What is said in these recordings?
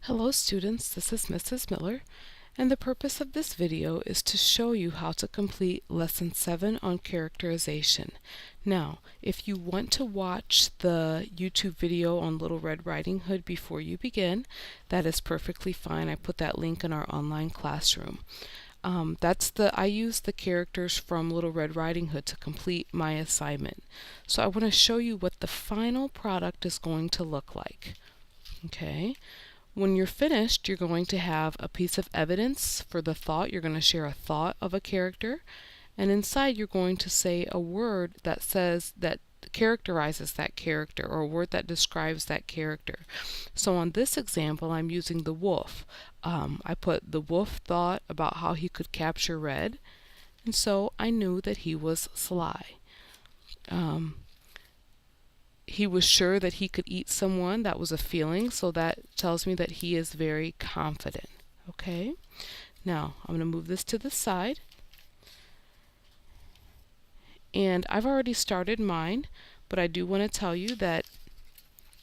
Hello students, this is Mrs. Miller, and the purpose of this video is to show you how to complete Lesson 7 on characterization. Now, if you want to watch the YouTube video on Little Red Riding Hood before you begin, that is perfectly fine. I put that link in our online classroom. I use the characters from Little Red Riding Hood to complete my assignment. So I want to show you what the final product is going to look like. Okay. When you're finished, you're going to have a piece of evidence for the thought. You're going to share a thought of a character, and inside you're going to say a word that characterizes that character, or a word that describes that character. So on this example, I'm using the wolf. I put the wolf thought about how he could capture Red, and so I knew that he was sly. He was sure that he could eat someone. That was a feeling, so that tells me that he is very confident. Okay, now I'm going to move this to the side, and I've already started mine, but I do want to tell you that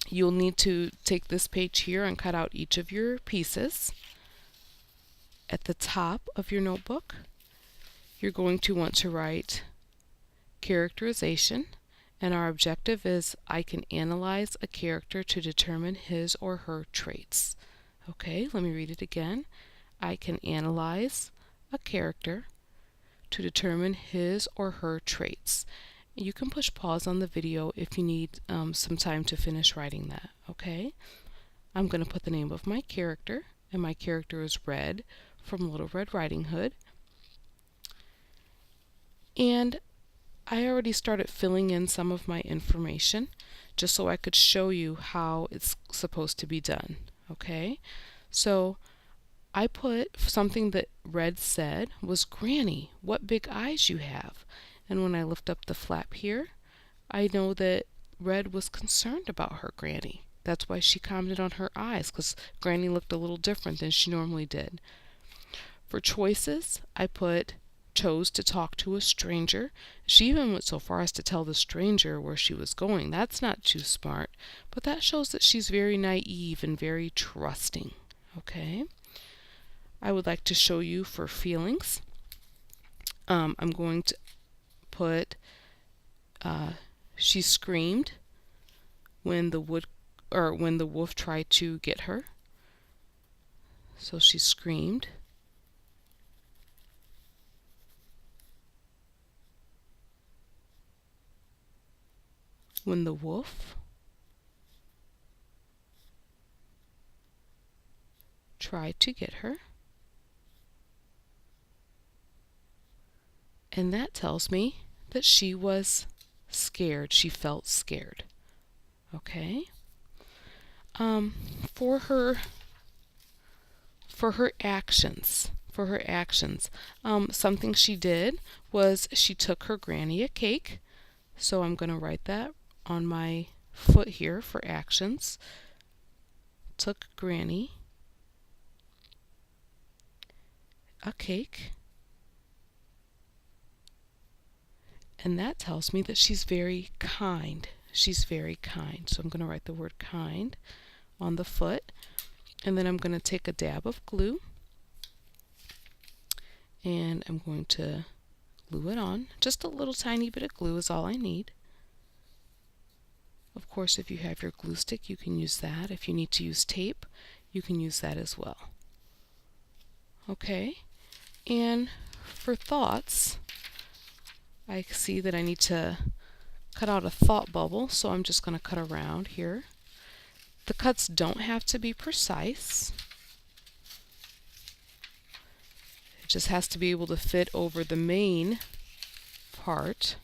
you'll need to take this page here and cut out each of your pieces. At the top of your notebook, you're going to want to write characterization. And our objective is I can analyze a character to determine his or her traits. Okay, let me read it again. I can analyze a character to determine his or her traits. You can push pause on the video if you need some time to finish writing that. Okay, I'm going to put the name of my character, and my character is Red from Little Red Riding Hood. And I already started filling in some of my information just so I could show you how it's supposed to be done. Okay, so I put something that Red said was, "Granny, what big eyes you have." And when I lift up the flap here, I know that Red was concerned about her Granny. That's why she commented on her eyes, because Granny looked a little different than she normally did. For choices, I put chose to talk to a stranger. She even went so far as to tell the stranger where she was going. That's not too smart, but that shows that she's very naive and very trusting. Okay, I would like to show you for feelings. I'm going to put she screamed when the wolf tried to get her. So she screamed. When the wolf tried to get her. And that tells me that she was scared. She felt scared. Okay. For her actions, something she did was she took her Granny a cake. So I'm going to write that on my foot here for actions. Took Granny a cake. And that tells me that she's very kind. She's very kind. So I'm going to write the word kind on the foot. And then I'm going to take a dab of glue. And I'm going to glue it on. Just a little tiny bit of glue is all I need. Of course, if you have your glue stick, you can use that. If you need to use tape, you can use that as well. Okay, and for thoughts, I see that I need to cut out a thought bubble, so I'm just going to cut around here. The cuts don't have to be precise. It just has to be able to fit over the main part.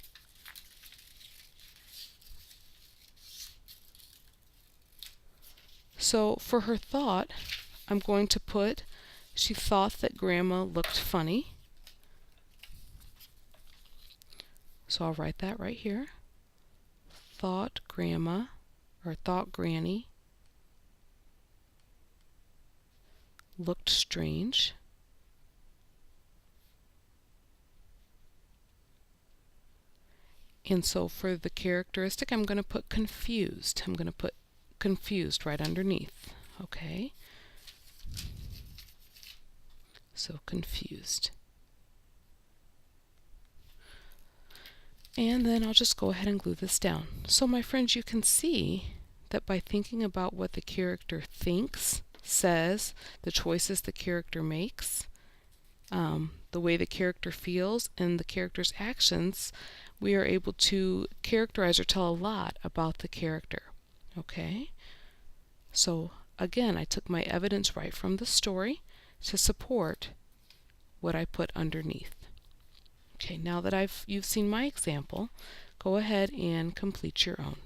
So for her thought, I'm going to put, she thought that Grandma looked funny. So I'll write that right here. Thought Grandma, or thought Granny looked strange. And so for the characteristic, I'm going to put confused. I'm going to put confused right underneath. Okay, So confused. And then I'll just go ahead and glue this down. So my friends, you can see that by thinking about what the character thinks, says, the choices the character makes, the way the character feels, and the character's actions, we are able to characterize or tell a lot about the character. Okay? So again, I took my evidence right from the story to support what I put underneath. Okay, now that you've seen my example, go ahead and complete your own.